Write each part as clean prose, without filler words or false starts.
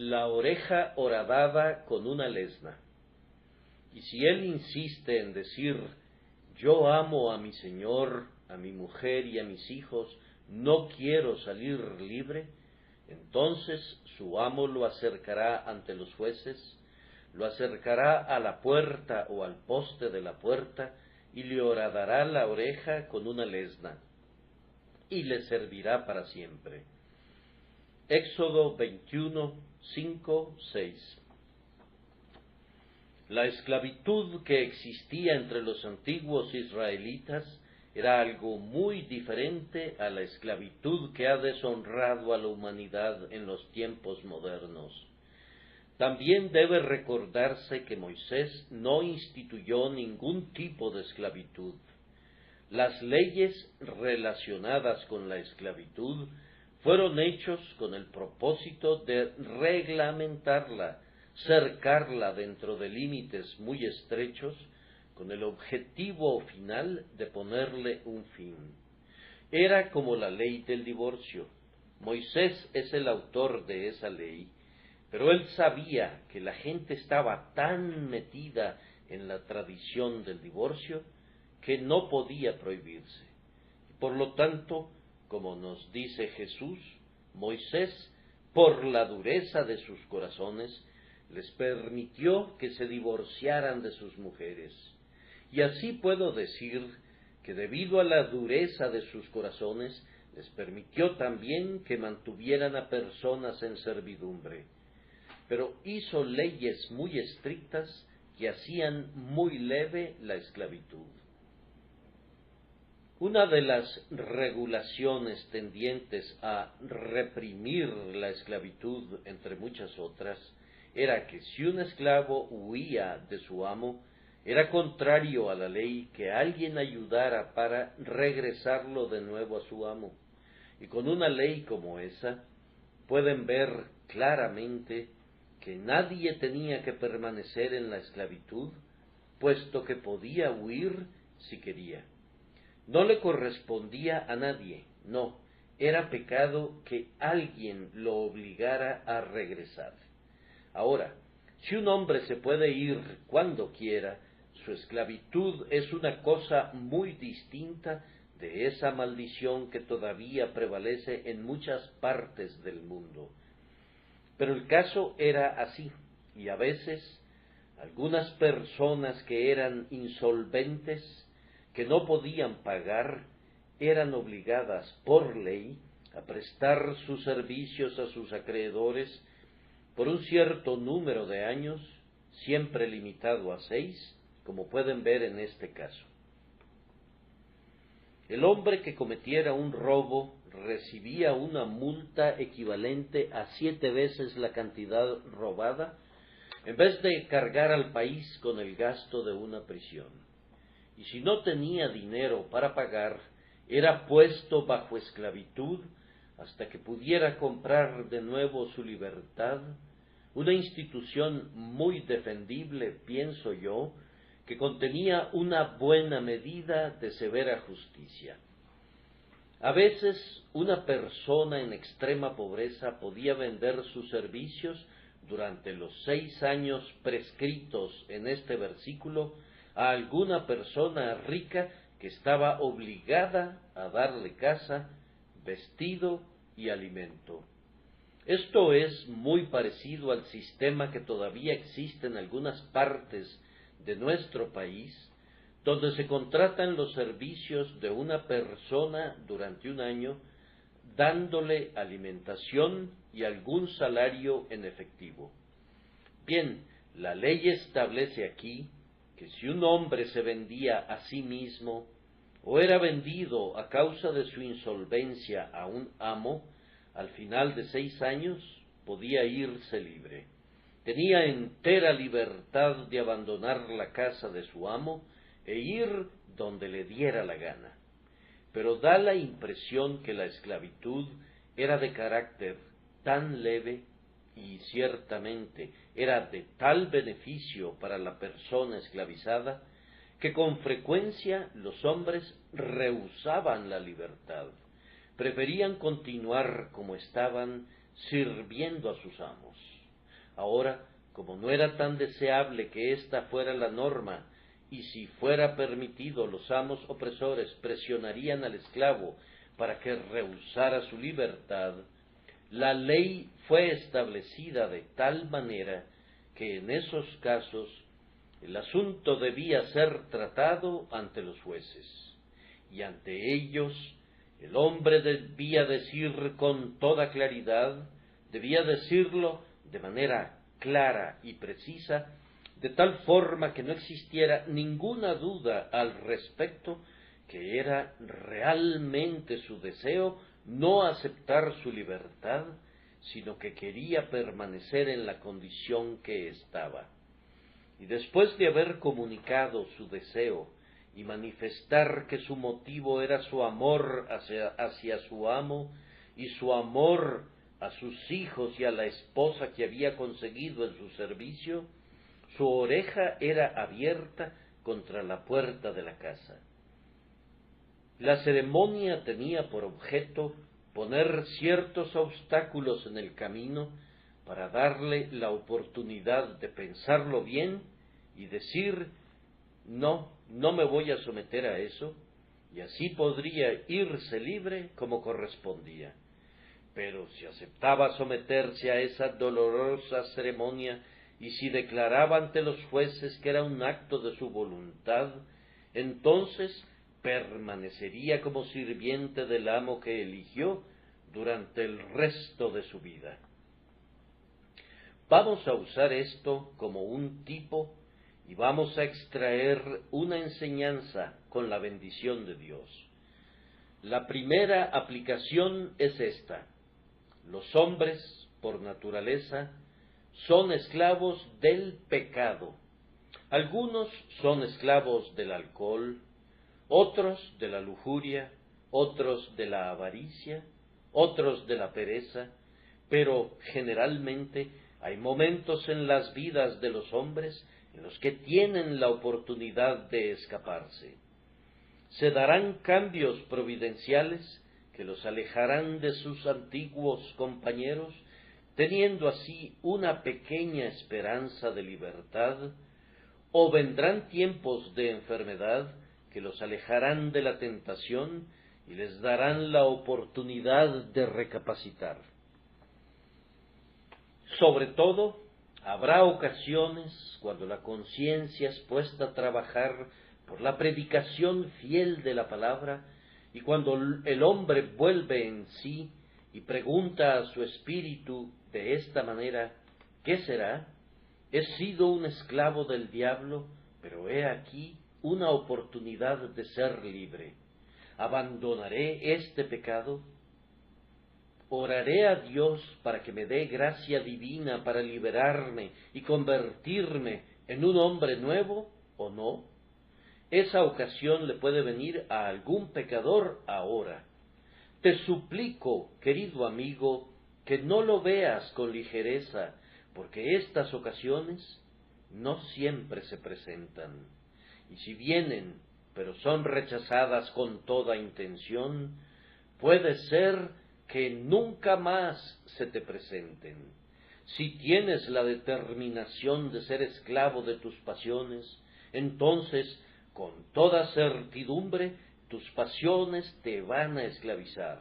la oreja horadada con una lesna. Y si él insiste en decir, yo amo a mi señor, a mi mujer y a mis hijos, no quiero salir libre, entonces su amo lo acercará ante los jueces, lo acercará a la puerta o al poste de la puerta, y le horadará la oreja con una lesna, y le servirá para siempre. Éxodo 21, 5, 6. La esclavitud que existía entre los antiguos israelitas era algo muy diferente a la esclavitud que ha deshonrado a la humanidad en los tiempos modernos. También debe recordarse que Moisés no instituyó ningún tipo de esclavitud. Las leyes relacionadas con la esclavitud fueron hechos con el propósito de reglamentarla, cercarla dentro de límites muy estrechos, con el objetivo final de ponerle un fin. Era como la ley del divorcio. Moisés es el autor de esa ley, pero él sabía que la gente estaba tan metida en la tradición del divorcio que no podía prohibirse. Por lo tanto, como nos dice Jesús, Moisés, por la dureza de sus corazones, les permitió que se divorciaran de sus mujeres. Y así puedo decir que debido a la dureza de sus corazones, les permitió también que mantuvieran a personas en servidumbre. Pero hizo leyes muy estrictas que hacían muy leve la esclavitud. Una de las regulaciones tendientes a reprimir la esclavitud, entre muchas otras, era que si un esclavo huía de su amo, era contrario a la ley que alguien ayudara para regresarlo de nuevo a su amo. Y con una ley como esa, pueden ver claramente que nadie tenía que permanecer en la esclavitud, puesto que podía huir si quería. No le correspondía a nadie, no, era pecado que alguien lo obligara a regresar. Ahora, si un hombre se puede ir cuando quiera, su esclavitud es una cosa muy distinta de esa maldición que todavía prevalece en muchas partes del mundo. Pero el caso era así, y a veces algunas personas que eran insolventes, que no podían pagar, eran obligadas por ley a prestar sus servicios a sus acreedores por un cierto número de años, siempre limitado a 6, como pueden ver en este caso. El hombre que cometiera un robo recibía una multa equivalente a 7 veces la cantidad robada, en vez de cargar al país con el gasto de una prisión. Y si no tenía dinero para pagar, era puesto bajo esclavitud hasta que pudiera comprar de nuevo su libertad, una institución muy defendible, pienso yo, que contenía una buena medida de severa justicia. A veces una persona en extrema pobreza podía vender sus servicios durante los 6 años prescritos en este versículo a alguna persona rica que estaba obligada a darle casa, vestido y alimento. Esto es muy parecido al sistema que todavía existe en algunas partes de nuestro país, donde se contratan los servicios de una persona durante un año, dándole alimentación y algún salario en efectivo. Bien, la ley establece aquí que si un hombre se vendía a sí mismo o era vendido a causa de su insolvencia a un amo, al final de 6 años podía irse libre. Tenía entera libertad de abandonar la casa de su amo e ir donde le diera la gana. Pero da la impresión que la esclavitud era de carácter tan leve y ciertamente era de tal beneficio para la persona esclavizada que con frecuencia los hombres rehusaban la libertad, preferían continuar como estaban sirviendo a sus amos. Ahora, como no era tan deseable que ésta fuera la norma, y si fuera permitido, los amos opresores presionarían al esclavo para que rehusara su libertad, la ley fue establecida de tal manera que en esos casos el asunto debía ser tratado ante los jueces, y ante ellos el hombre debía decir con toda claridad, debía decirlo de manera clara y precisa, de tal forma que no existiera ninguna duda al respecto, que era realmente su deseo no aceptar su libertad, sino que quería permanecer en la condición que estaba. Y después de haber comunicado su deseo y manifestar que su motivo era su amor hacia su amo y su amor a sus hijos y a la esposa que había conseguido en su servicio, su oreja era abierta contra la puerta de la casa. La ceremonia tenía por objeto poner ciertos obstáculos en el camino para darle la oportunidad de pensarlo bien y decir, no me voy a someter a eso, y así podría irse libre como correspondía. Pero si aceptaba someterse a esa dolorosa ceremonia y si declaraba ante los jueces que era un acto de su voluntad, entonces permanecería como sirviente del amo que eligió durante el resto de su vida. Vamos a usar esto como un tipo y vamos a extraer una enseñanza con la bendición de Dios. La primera aplicación es esta: los hombres, por naturaleza, son esclavos del pecado. Algunos son esclavos del alcohol, otros de la lujuria, otros de la avaricia, otros de la pereza, pero generalmente hay momentos en las vidas de los hombres en los que tienen la oportunidad de escaparse. Se darán cambios providenciales que los alejarán de sus antiguos compañeros, teniendo así una pequeña esperanza de libertad, o vendrán tiempos de enfermedad que los alejarán de la tentación y les darán la oportunidad de recapacitar. Sobre todo, habrá ocasiones cuando la conciencia es puesta a trabajar por la predicación fiel de la palabra, y cuando el hombre vuelve en sí y pregunta a su espíritu de esta manera, ¿qué será? He sido un esclavo del diablo, pero he aquí una oportunidad de ser libre. ¿Abandonaré este pecado? ¿Oraré a Dios para que me dé gracia divina para liberarme y convertirme en un hombre nuevo o no? Esa ocasión le puede venir a algún pecador ahora. Te suplico, querido amigo, que no lo veas con ligereza, porque estas ocasiones no siempre se presentan. Y si vienen, pero son rechazadas con toda intención, puede ser que nunca más se te presenten. Si tienes la determinación de ser esclavo de tus pasiones, entonces, con toda certidumbre, tus pasiones te van a esclavizar.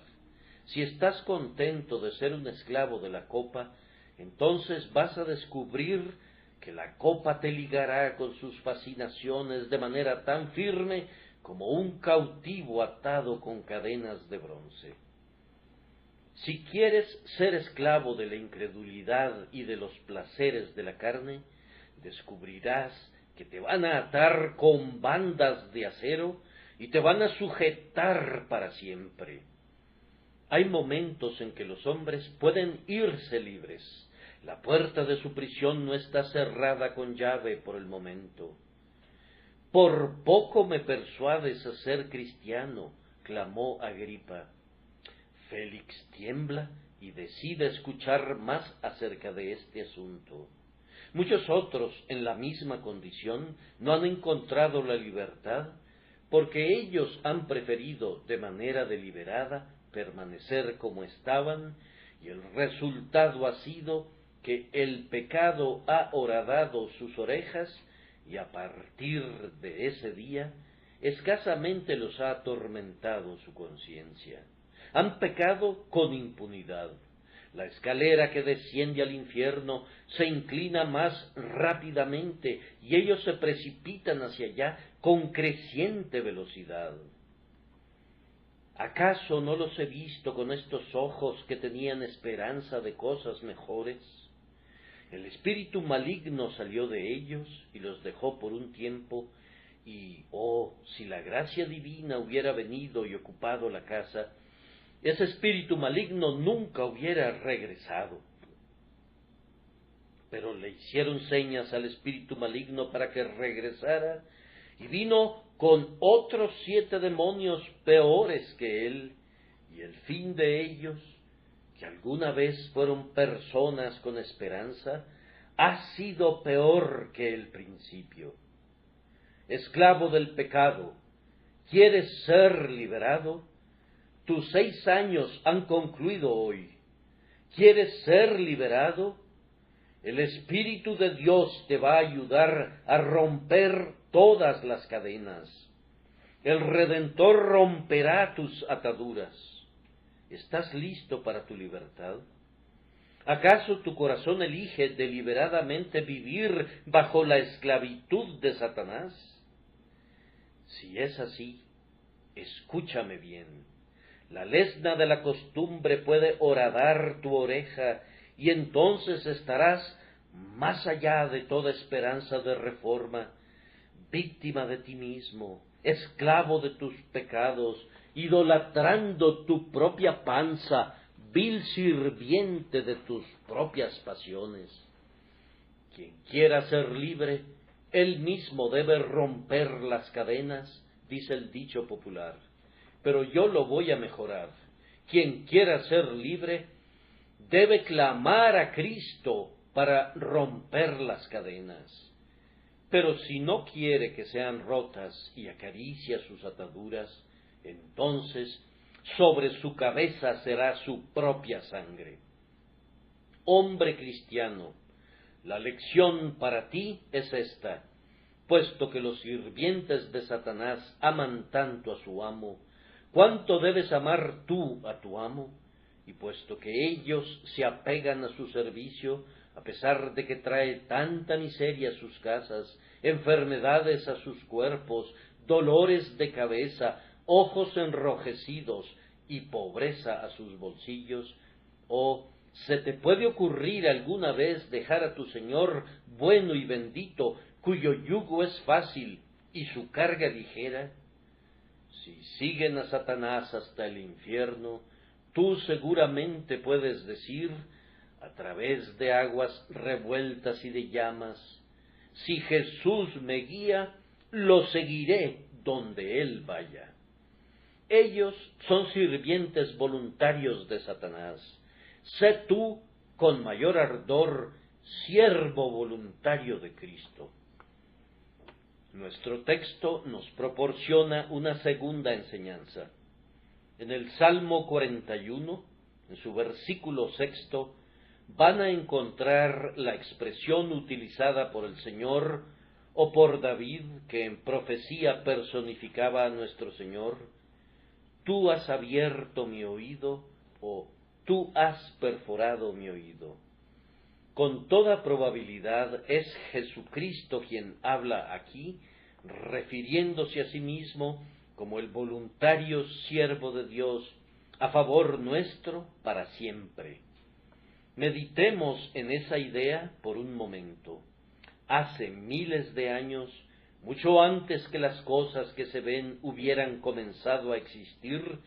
Si estás contento de ser un esclavo de la copa, entonces vas a descubrir que la copa te ligará con sus fascinaciones de manera tan firme como un cautivo atado con cadenas de bronce. Si quieres ser esclavo de la incredulidad y de los placeres de la carne, descubrirás que te van a atar con bandas de acero y te van a sujetar para siempre. Hay momentos en que los hombres pueden irse libres. La puerta de su prisión no está cerrada con llave por el momento. Por poco me persuades a ser cristiano, clamó Agripa. Félix tiembla y decide escuchar más acerca de este asunto. Muchos otros, en la misma condición, no han encontrado la libertad porque ellos han preferido de manera deliberada permanecer como estaban, y el resultado ha sido que el pecado ha horadado sus orejas y a partir de ese día escasamente los ha atormentado su conciencia. Han pecado con impunidad. La escalera que desciende al infierno se inclina más rápidamente y ellos se precipitan hacia allá con creciente velocidad. ¿Acaso no los he visto con estos ojos que tenían esperanza de cosas mejores? El espíritu maligno salió de ellos y los dejó por un tiempo, y, si la gracia divina hubiera venido y ocupado la casa, ese espíritu maligno nunca hubiera regresado. Pero le hicieron señas al espíritu maligno para que regresara, y vino con otros 7 demonios peores que él, y el fin de ellos, que alguna vez fueron personas con esperanza, ha sido peor que el principio. Esclavo del pecado, ¿quieres ser liberado? Tus 6 años han concluido hoy. ¿Quieres ser liberado? El Espíritu de Dios te va a ayudar a romper todas las cadenas. El Redentor romperá tus ataduras. ¿Estás listo para tu libertad? ¿Acaso tu corazón elige deliberadamente vivir bajo la esclavitud de Satanás? Si es así, escúchame bien. La lesna de la costumbre puede horadar tu oreja y entonces estarás más allá de toda esperanza de reforma, víctima de ti mismo, esclavo de tus pecados, idolatrando tu propia panza, vil sirviente de tus propias pasiones. Quien quiera ser libre, él mismo debe romper las cadenas, dice el dicho popular. Pero yo lo voy a mejorar. Quien quiera ser libre, debe clamar a Cristo para romper las cadenas. Pero si no quiere que sean rotas y acaricia sus ataduras, entonces sobre su cabeza será su propia sangre. Hombre cristiano, la lección para ti es esta: puesto que los sirvientes de Satanás aman tanto a su amo, ¿cuánto debes amar tú a tu amo? Y puesto que ellos se apegan a su servicio, a pesar de que trae tanta miseria a sus casas, enfermedades a sus cuerpos, dolores de cabeza, ojos enrojecidos y pobreza a sus bolsillos, ¿se te puede ocurrir alguna vez dejar a tu Señor bueno y bendito, cuyo yugo es fácil y su carga ligera? Si siguen a Satanás hasta el infierno, tú seguramente puedes decir, a través de aguas revueltas y de llamas: si Jesús me guía, lo seguiré donde Él vaya. Ellos son sirvientes voluntarios de Satanás. Sé tú, con mayor ardor, siervo voluntario de Cristo. Nuestro texto nos proporciona una segunda enseñanza. En el Salmo 41, en su versículo 6, van a encontrar la expresión utilizada por el Señor o por David, que en profecía personificaba a nuestro Señor: tú has abierto mi oído, o tú has perforado mi oído. Con toda probabilidad es Jesucristo quien habla aquí, refiriéndose a sí mismo como el voluntario siervo de Dios a favor nuestro para siempre. Meditemos en esa idea por un momento. Hace miles de años, mucho antes que las cosas que se ven hubieran comenzado a existir,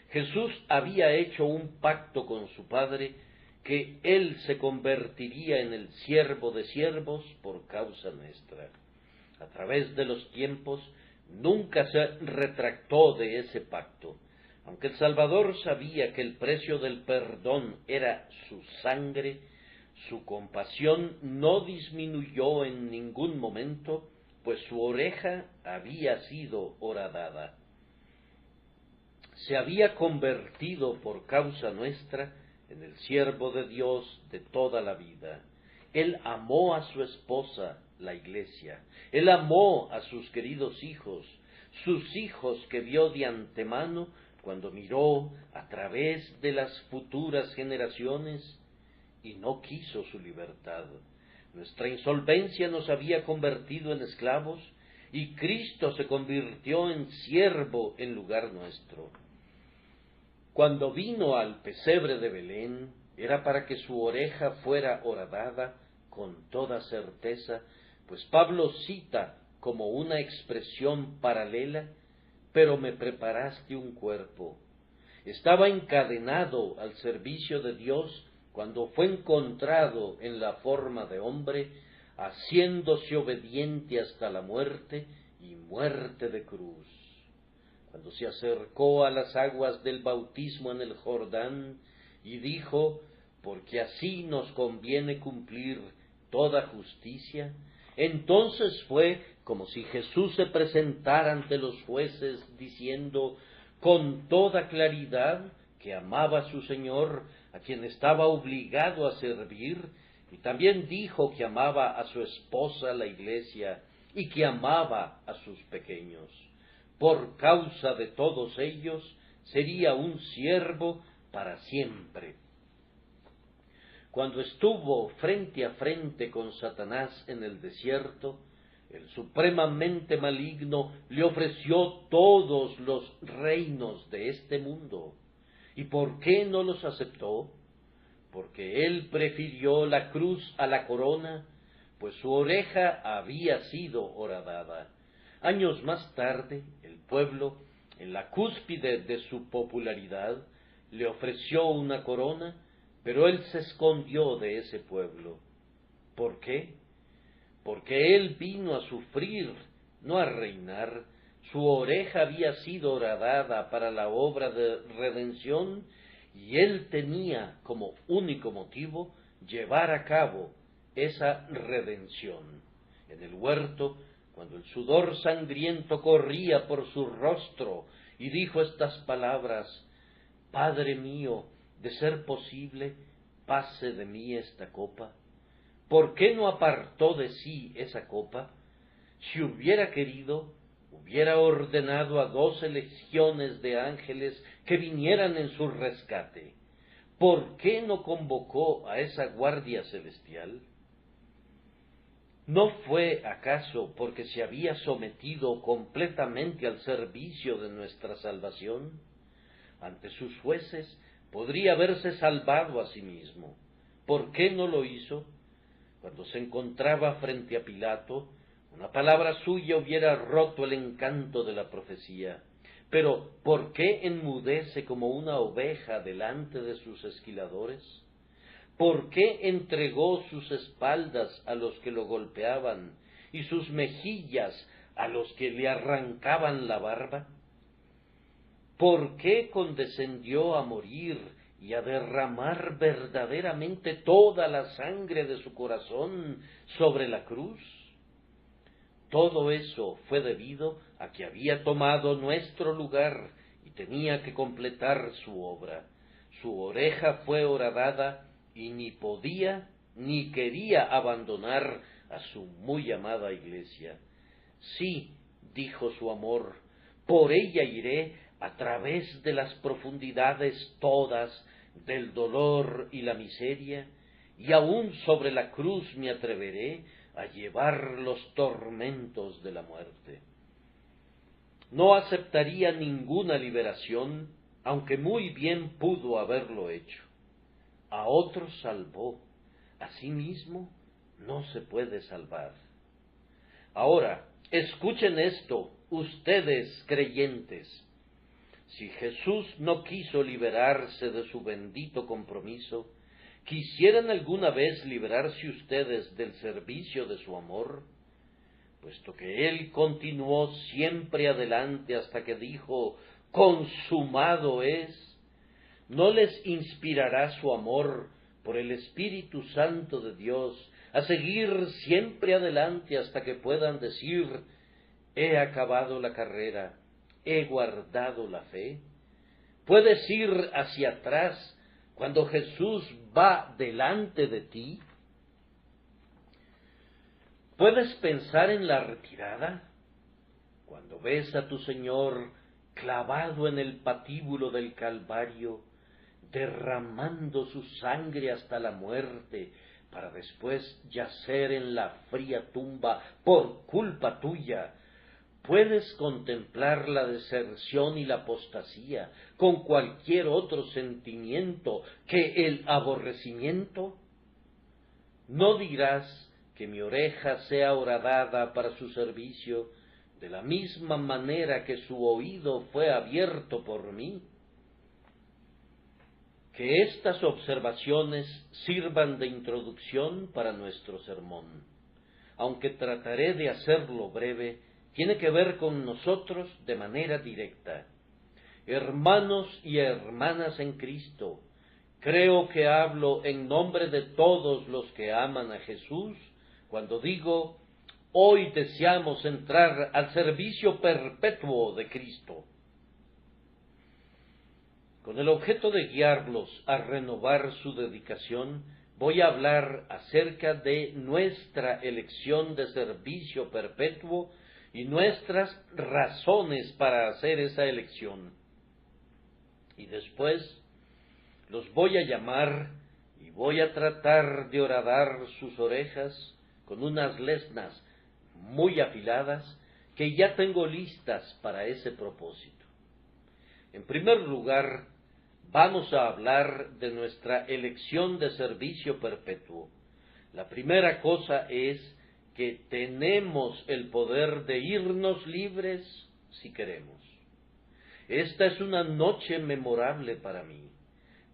Jesús había hecho un pacto con su Padre, que Él se convertiría en el siervo de siervos por causa nuestra. A través de los tiempos, nunca se retractó de ese pacto. Aunque el Salvador sabía que el precio del perdón era su sangre, su compasión no disminuyó en ningún momento, pues su oreja había sido horadada. Se había convertido por causa nuestra en el siervo de Dios de toda la vida. Él amó a su esposa, la Iglesia. Él amó a sus queridos hijos, sus hijos que vio de antemano cuando miró a través de las futuras generaciones y no quiso su libertad. Nuestra insolvencia nos había convertido en esclavos y Cristo se convirtió en siervo en lugar nuestro. Cuando vino al pesebre de Belén, era para que su oreja fuera horadada con toda certeza, pues Pablo cita como una expresión paralela, pero me preparaste un cuerpo. Estaba encadenado al servicio de Dios cuando fue encontrado en la forma de hombre, haciéndose obediente hasta la muerte y muerte de cruz. Cuando se acercó a las aguas del bautismo en el Jordán y dijo, porque así nos conviene cumplir toda justicia, entonces fue como si Jesús se presentara ante los jueces diciendo con toda claridad que amaba a su Señor, a quien estaba obligado a servir, y también dijo que amaba a su esposa, la Iglesia, y que amaba a sus pequeños. Por causa de todos ellos, sería un siervo para siempre. Cuando estuvo frente a frente con Satanás en el desierto, el supremamente maligno le ofreció todos los reinos de este mundo. ¿Y por qué no los aceptó? Porque él prefirió la cruz a la corona, pues su oreja había sido horadada. Años más tarde, el pueblo, en la cúspide de su popularidad, le ofreció una corona, pero él se escondió de ese pueblo. ¿Por qué? Porque él vino a sufrir, no a reinar. Su oreja había sido horadada para la obra de redención y él tenía como único motivo llevar a cabo esa redención. En el huerto, cuando el sudor sangriento corría por su rostro y dijo estas palabras, Padre mío, de ser posible, pase de mí esta copa. ¿Por qué no apartó de sí esa copa? Si hubiera querido, hubiera ordenado a 12 legiones de ángeles que vinieran en su rescate. ¿Por qué no convocó a esa guardia celestial? ¿No fue acaso porque se había sometido completamente al servicio de nuestra salvación? Ante sus jueces podría haberse salvado a sí mismo. ¿Por qué no lo hizo? Cuando se encontraba frente a Pilato, una palabra suya hubiera roto el encanto de la profecía. Pero, ¿por qué enmudece como una oveja delante de sus esquiladores? ¿Por qué entregó sus espaldas a los que lo golpeaban y sus mejillas a los que le arrancaban la barba? ¿Por qué condescendió a morir y a derramar verdaderamente toda la sangre de su corazón sobre la cruz? Todo eso fue debido a que había tomado nuestro lugar y tenía que completar su obra. Su oreja fue horadada y ni podía ni quería abandonar a su muy amada Iglesia. Sí, dijo su amor, por ella iré a través de las profundidades todas del dolor y la miseria, y aún sobre la cruz me atreveré a llevar los tormentos de la muerte. No aceptaría ninguna liberación, aunque muy bien pudo haberlo hecho. A otros salvó, a sí mismo no se puede salvar. Ahora, escuchen esto, ustedes creyentes. Si Jesús no quiso liberarse de su bendito compromiso, ¿quisieran alguna vez liberarse ustedes del servicio de su amor? Puesto que Él continuó siempre adelante hasta que dijo, consumado es, ¿no les inspirará su amor por el Espíritu Santo de Dios a seguir siempre adelante hasta que puedan decir, he acabado la carrera, he guardado la fe? ¿Puedes ir hacia atrás cuando Jesús va delante de ti, ¿puedes pensar en la retirada? Cuando ves a tu Señor clavado en el patíbulo del Calvario, derramando su sangre hasta la muerte, para después yacer en la fría tumba por culpa tuya, puedes contemplar la deserción y la apostasía con cualquier otro sentimiento que el aborrecimiento. No dirás que mi oreja sea horadada para su servicio, de la misma manera que su oído fue abierto por mí. Que estas observaciones sirvan de introducción para nuestro sermón. Aunque trataré de hacerlo breve, tiene que ver con nosotros de manera directa. Hermanos y hermanas en Cristo, creo que hablo en nombre de todos los que aman a Jesús cuando digo, hoy deseamos entrar al servicio perpetuo de Cristo. Con el objeto de guiarlos a renovar su dedicación, voy a hablar acerca de nuestra elección de servicio perpetuo y nuestras razones para hacer esa elección. Y después los voy a llamar y voy a tratar de horadar sus orejas con unas lesnas muy afiladas que ya tengo listas para ese propósito. En primer lugar, vamos a hablar de nuestra elección de servicio perpetuo. La primera cosa es que tenemos el poder de irnos libres si queremos. Esta es una noche memorable para mí.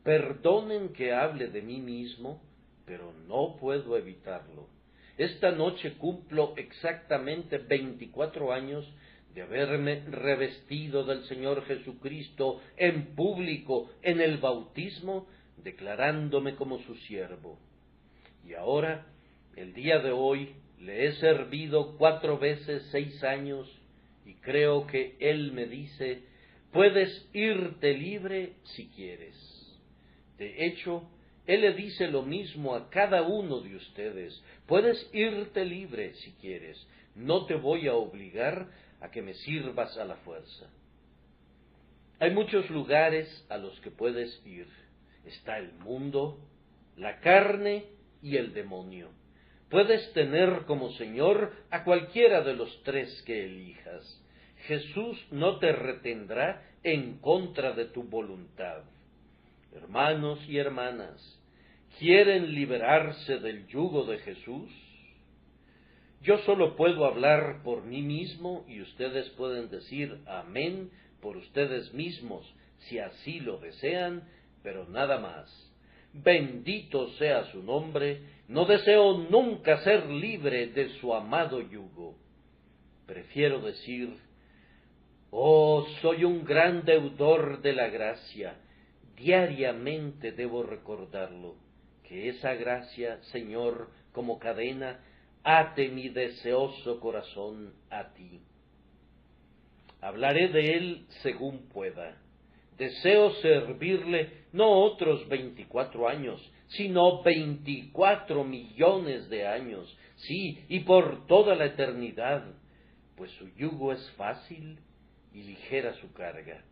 Perdonen que hable de mí mismo, pero no puedo evitarlo. Esta noche cumplo exactamente 24 años de haberme revestido del Señor Jesucristo en público en el bautismo, declarándome como su siervo. Y ahora, el día de hoy, le he servido 4 veces 6 años, y creo que Él me dice, puedes irte libre si quieres. De hecho, Él le dice lo mismo a cada uno de ustedes, puedes irte libre si quieres, no te voy a obligar a que me sirvas a la fuerza. Hay muchos lugares a los que puedes ir. Está el mundo, la carne y el demonio. Puedes tener como Señor a cualquiera de los 3 que elijas. Jesús no te retendrá en contra de tu voluntad. Hermanos y hermanas, ¿quieren liberarse del yugo de Jesús? Yo solo puedo hablar por mí mismo y ustedes pueden decir amén por ustedes mismos, si así lo desean, pero nada más. Bendito sea su nombre, no deseo nunca ser libre de su amado yugo. Prefiero decir, oh, soy un gran deudor de la gracia, diariamente debo recordarlo, que esa gracia, Señor, como cadena, ate mi deseoso corazón a ti. Hablaré de él según pueda. Deseo servirle no otros 24 años, sino 24 millones de años, sí, y por toda la eternidad, pues su yugo es fácil y ligera su carga.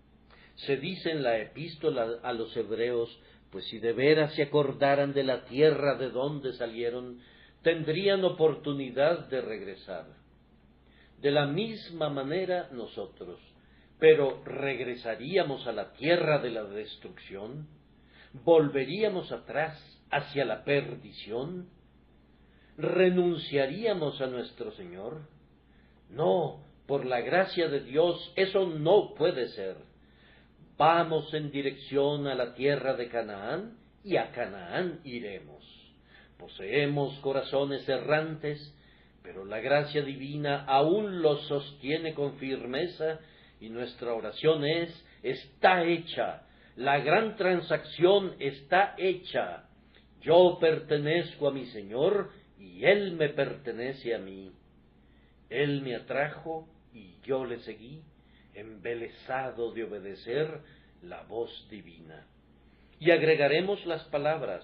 Se dice en la epístola a los hebreos, pues si de veras se acordaran de la tierra de donde salieron, tendrían oportunidad de regresar. De la misma manera nosotros, pero ¿regresaríamos a la tierra de la destrucción? ¿Volveríamos atrás hacia la perdición? ¿Renunciaríamos a nuestro Señor? No, por la gracia de Dios, eso no puede ser. Vamos en dirección a la tierra de Canaán, y a Canaán iremos. Poseemos corazones errantes, pero la gracia divina aún los sostiene con firmeza, y nuestra oración es, está hecha, la gran transacción está hecha. Yo pertenezco a mi Señor, y Él me pertenece a mí. Él me atrajo, y yo le seguí, embelesado de obedecer la voz divina. y agregaremos las palabras: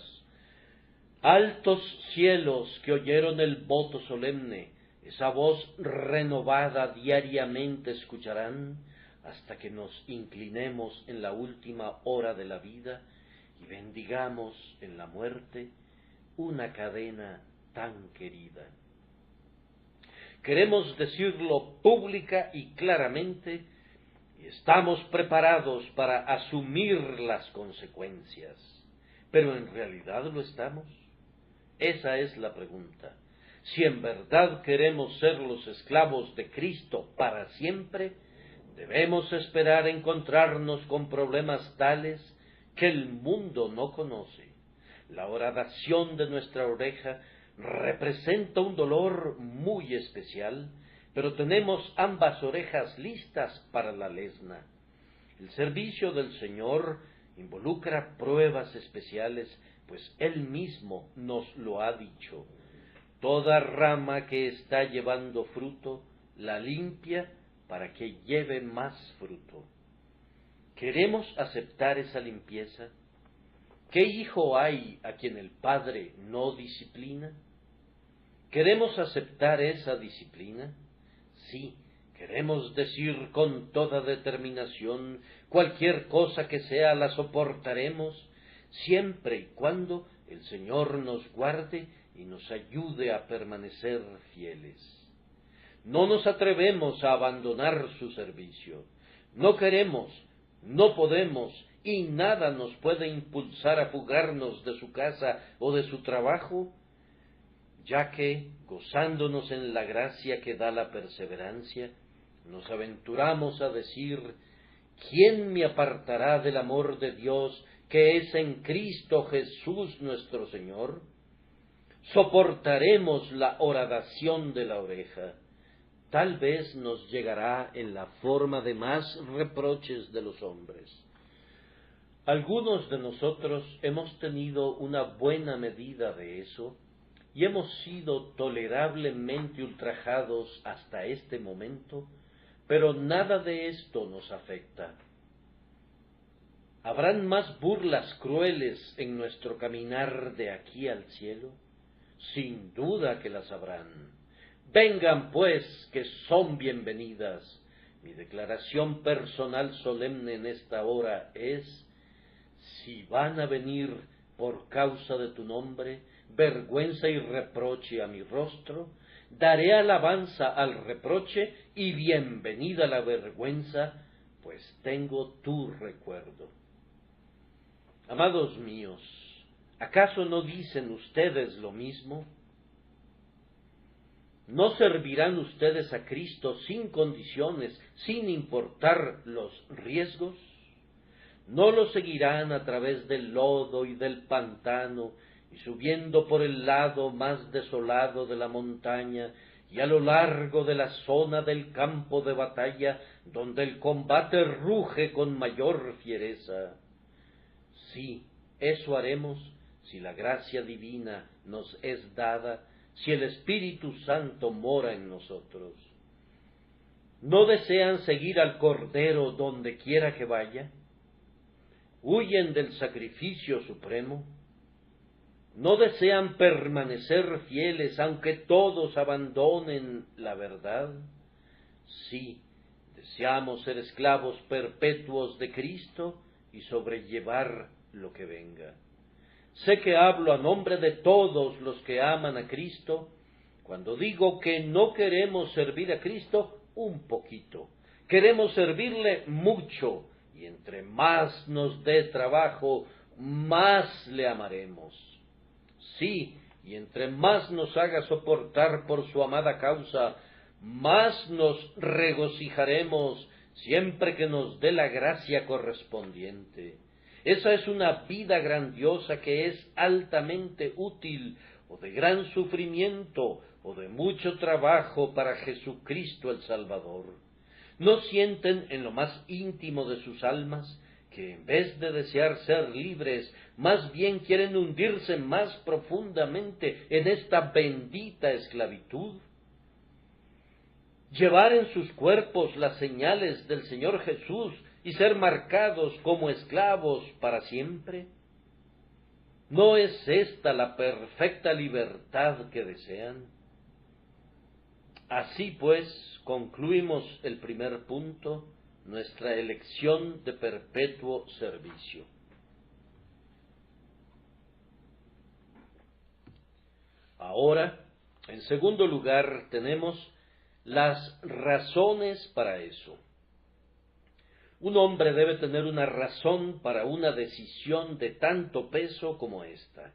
altos cielos que oyeron el voto solemne, esa voz renovada diariamente escucharán, hasta que nos inclinemos en la última hora de la vida y bendigamos en la muerte una cadena tan querida. Queremos decirlo pública y claramente, y estamos preparados para asumir las consecuencias. ¿Pero en realidad lo estamos? Esa es la pregunta. Si en verdad queremos ser los esclavos de Cristo para siempre, debemos esperar encontrarnos con problemas tales que el mundo no conoce. La horadación de nuestra oreja representa un dolor muy especial, pero tenemos ambas orejas listas para la lesna. El servicio del Señor involucra pruebas especiales, pues Él mismo nos lo ha dicho. Toda rama que está llevando fruto, la limpia para que lleve más fruto. ¿Queremos aceptar esa limpieza? ¿Qué hijo hay a quien el Padre no disciplina? ¿Queremos aceptar esa disciplina? Sí, queremos decir con toda determinación: cualquier cosa que sea la soportaremos, siempre y cuando el Señor nos guarde y nos ayude a permanecer fieles. No nos atrevemos a abandonar su servicio. No queremos, no podemos, y nada nos puede impulsar a fugarnos de su casa o de su trabajo, ya que, gozándonos en la gracia que da la perseverancia, nos aventuramos a decir: ¿quién me apartará del amor de Dios que es en Cristo Jesús nuestro Señor? Soportaremos la horadación de la oreja. Tal vez nos llegará en la forma de más reproches de los hombres. Algunos de nosotros hemos tenido una buena medida de eso y hemos sido tolerablemente ultrajados hasta este momento, pero nada de esto nos afecta. ¿Habrán más burlas crueles en nuestro caminar de aquí al cielo? Sin duda que las habrán. Vengan, pues, que son bienvenidas. Mi declaración personal solemne en esta hora es: si van a venir por causa de tu nombre, vergüenza y reproche a mi rostro, daré alabanza al reproche y bienvenida a la vergüenza, pues tengo tu recuerdo. Amados míos, ¿acaso no dicen ustedes lo mismo? ¿No servirán ustedes a Cristo sin condiciones, sin importar los riesgos? ¿No lo seguirán a través del lodo y del pantano, y subiendo por el lado más desolado de la montaña, y a lo largo de la zona del campo de batalla, donde el combate ruge con mayor fiereza? Sí, eso haremos si la gracia divina nos es dada, si el Espíritu Santo mora en nosotros. ¿No desean seguir al Cordero donde quiera que vaya? ¿Huyen del sacrificio supremo? ¿No desean permanecer fieles aunque todos abandonen la verdad? Sí, deseamos ser esclavos perpetuos de Cristo y sobrellevar lo que venga. Sé que hablo a nombre de todos los que aman a Cristo cuando digo que no queremos servir a Cristo un poquito, queremos servirle mucho, y entre más nos dé trabajo, más le amaremos. Sí, y entre más nos haga soportar por su amada causa, más nos regocijaremos siempre que nos dé la gracia correspondiente. Esa es una vida grandiosa que es altamente útil, o de gran sufrimiento, o de mucho trabajo para Jesucristo el Salvador. ¿No sienten en lo más íntimo de sus almas que en vez de desear ser libres, más bien quieren hundirse más profundamente en esta bendita esclavitud? Llevar en sus cuerpos las señales del Señor Jesús y ser marcados como esclavos para siempre. ¿No es esta la perfecta libertad que desean? Así pues, concluimos el primer punto, nuestra elección de perpetuo servicio. Ahora, en segundo lugar, tenemos las razones para eso. Un hombre debe tener una razón para una decisión de tanto peso como esta.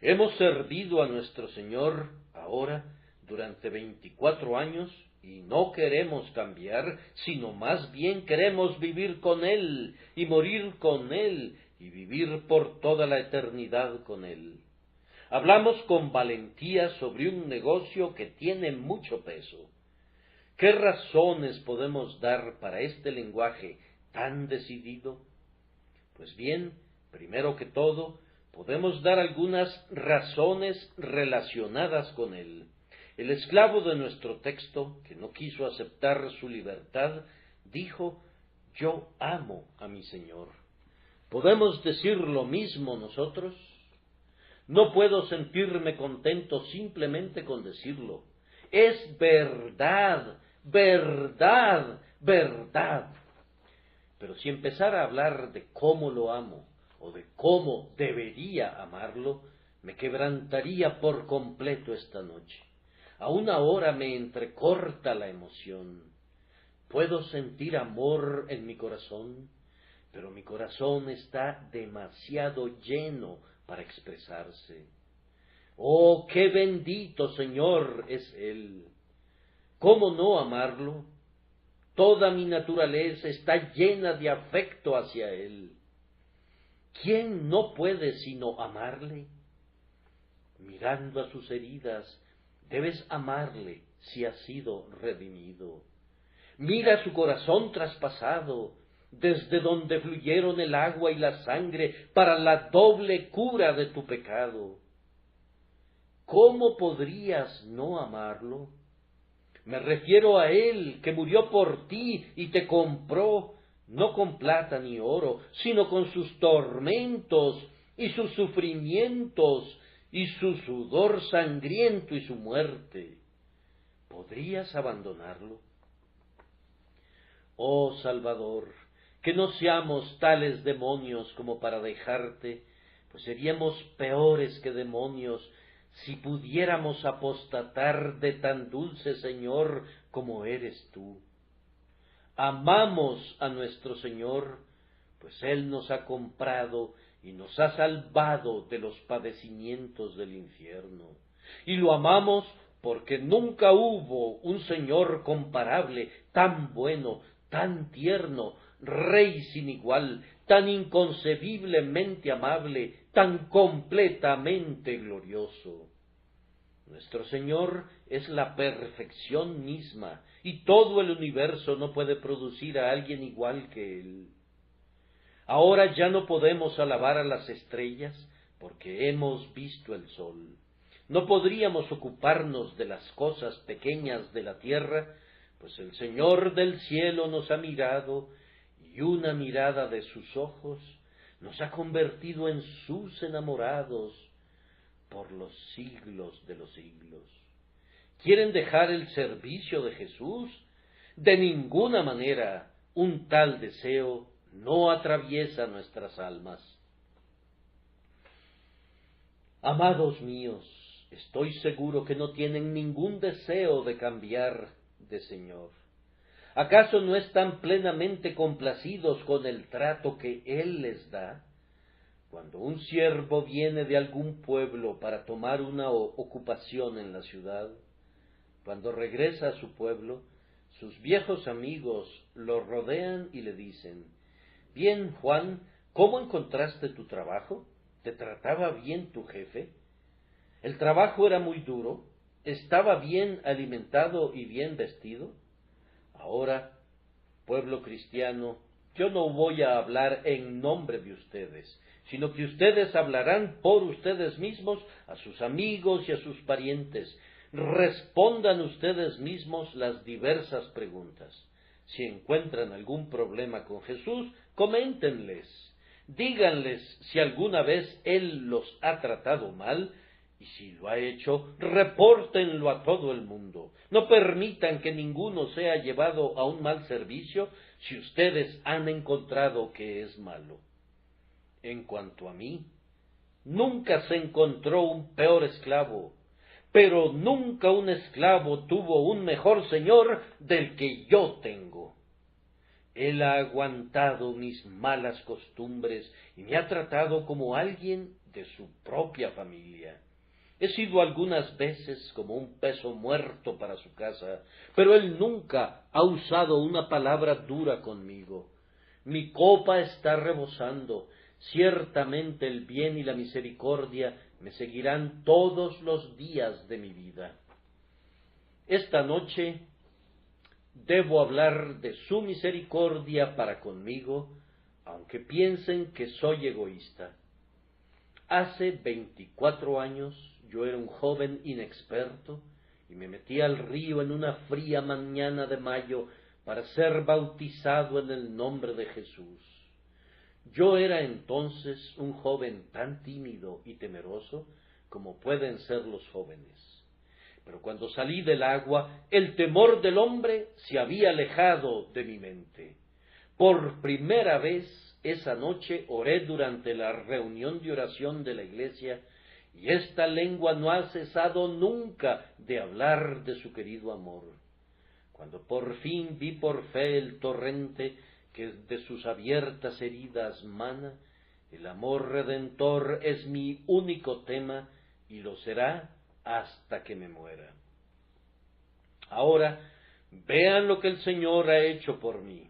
Hemos servido a nuestro Señor ahora durante 24 años y no queremos cambiar, sino más bien queremos vivir con Él y morir con Él y vivir por toda la eternidad con Él. Hablamos con valentía sobre un negocio que tiene mucho peso. ¿Qué razones podemos dar para este lenguaje tan decidido? Pues bien, primero que todo, podemos dar algunas razones relacionadas con él. El esclavo de nuestro texto, que no quiso aceptar su libertad, dijo: yo amo a mi Señor. ¿Podemos decir lo mismo nosotros? No puedo sentirme contento simplemente con decirlo. Es verdad, verdad, verdad. Pero si empezara a hablar de cómo lo amo, o de cómo debería amarlo, me quebrantaría por completo esta noche. Aún ahora me entrecorta la emoción. Puedo sentir amor en mi corazón, pero mi corazón está demasiado lleno para expresarse. ¡Oh, qué bendito Señor es Él! ¿Cómo no amarlo? Toda mi naturaleza está llena de afecto hacia Él. ¿Quién no puede sino amarle? Mirando a sus heridas, debes amarle si has sido redimido. Mira su corazón traspasado, desde donde fluyeron el agua y la sangre para la doble cura de tu pecado. ¿Cómo podrías no amarlo? Me refiero a Él, que murió por ti y te compró, no con plata ni oro, sino con sus tormentos y sus sufrimientos y su sudor sangriento y su muerte. ¿Podrías abandonarlo? Oh Salvador, que no seamos tales demonios como para dejarte, pues seríamos peores que demonios si pudiéramos apostatar de tan dulce Señor como eres tú. Amamos a nuestro Señor, pues Él nos ha comprado y nos ha salvado de los padecimientos del infierno. Y lo amamos porque nunca hubo un Señor comparable, tan bueno, tan tierno, Rey sin igual, tan inconcebiblemente amable, tan completamente glorioso. Nuestro Señor es la perfección misma, y todo el universo no puede producir a alguien igual que Él. Ahora ya no podemos alabar a las estrellas, porque hemos visto el sol. No podríamos ocuparnos de las cosas pequeñas de la tierra, pues el Señor del cielo nos ha mirado, y una mirada de sus ojos nos ha convertido en sus enamorados por los siglos de los siglos. ¿Quieren dejar el servicio de Jesús? De ninguna manera. Un tal deseo no atraviesa nuestras almas. Amados míos, estoy seguro que no tienen ningún deseo de cambiar de Señor. ¿Acaso no están plenamente complacidos con el trato que Él les da? Cuando un siervo viene de algún pueblo para tomar una ocupación en la ciudad, cuando regresa a su pueblo, sus viejos amigos lo rodean y le dicen: «Bien, Juan, ¿cómo encontraste tu trabajo? ¿Te trataba bien tu jefe? ¿El trabajo era muy duro? ¿Estaba bien alimentado y bien vestido?» Ahora, pueblo cristiano, yo no voy a hablar en nombre de ustedes, sino que ustedes hablarán por ustedes mismos a sus amigos y a sus parientes. Respondan ustedes mismos las diversas preguntas. Si encuentran algún problema con Jesús, coméntenles. Díganles si alguna vez él los ha tratado mal, y si lo ha hecho, repórtenlo a todo el mundo. No permitan que ninguno sea llevado a un mal servicio si ustedes han encontrado que es malo. En cuanto a mí, nunca se encontró un peor esclavo, pero nunca un esclavo tuvo un mejor señor del que yo tengo. Él ha aguantado mis malas costumbres y me ha tratado como alguien de su propia familia. He sido algunas veces como un peso muerto para su casa, pero él nunca ha usado una palabra dura conmigo. Mi copa está rebosando. Ciertamente el bien y la misericordia me seguirán todos los días de mi vida. Esta noche debo hablar de su misericordia para conmigo, aunque piensen que soy egoísta. Hace 24 años yo era un joven inexperto y me metí al río en una fría mañana de mayo para ser bautizado en el nombre de Jesús. Yo era entonces un joven tan tímido y temeroso como pueden ser los jóvenes. Pero cuando salí del agua, el temor del hombre se había alejado de mi mente. Por primera vez esa noche oré durante la reunión de oración de la iglesia, y esta lengua no ha cesado nunca de hablar de su querido amor. Cuando por fin vi por fe el torrente que de sus abiertas heridas mana, el amor redentor es mi único tema y lo será hasta que me muera. Ahora, vean lo que el Señor ha hecho por mí.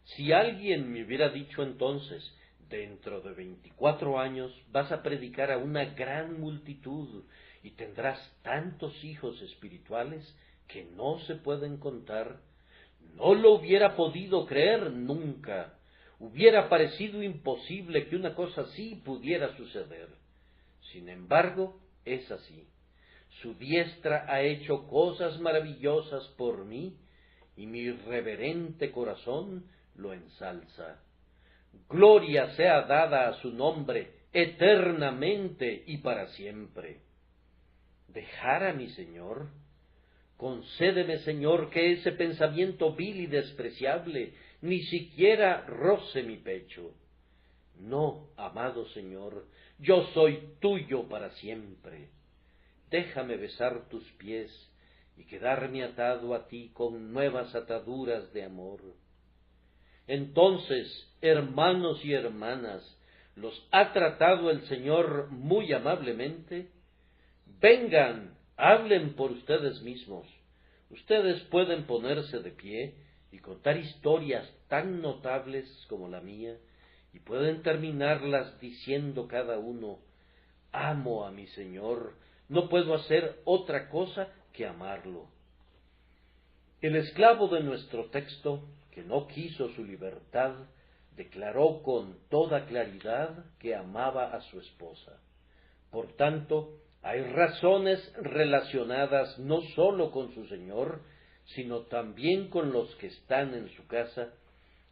Si alguien me hubiera dicho entonces, dentro de 24 años vas a predicar a una gran multitud y tendrás tantos hijos espirituales que no se pueden contar, no lo hubiera podido creer nunca. Hubiera parecido imposible que una cosa así pudiera suceder. Sin embargo, es así. Su diestra ha hecho cosas maravillosas por mí, y mi reverente corazón lo ensalza. Gloria sea dada a su nombre, eternamente y para siempre. ¿Dejar a mi Señor? Concédeme, Señor, que ese pensamiento vil y despreciable ni siquiera roce mi pecho. No, amado Señor, yo soy tuyo para siempre. Déjame besar tus pies y quedarme atado a ti con nuevas ataduras de amor. Entonces, hermanos y hermanas, ¿los ha tratado el Señor muy amablemente? Vengan, hablen por ustedes mismos. Ustedes pueden ponerse de pie y contar historias tan notables como la mía, y pueden terminarlas diciendo cada uno: amo a mi Señor, no puedo hacer otra cosa que amarlo. El esclavo de nuestro texto, que no quiso su libertad, declaró con toda claridad que amaba a su esposa. Por tanto, hay razones relacionadas no sólo con su Señor, sino también con los que están en su casa,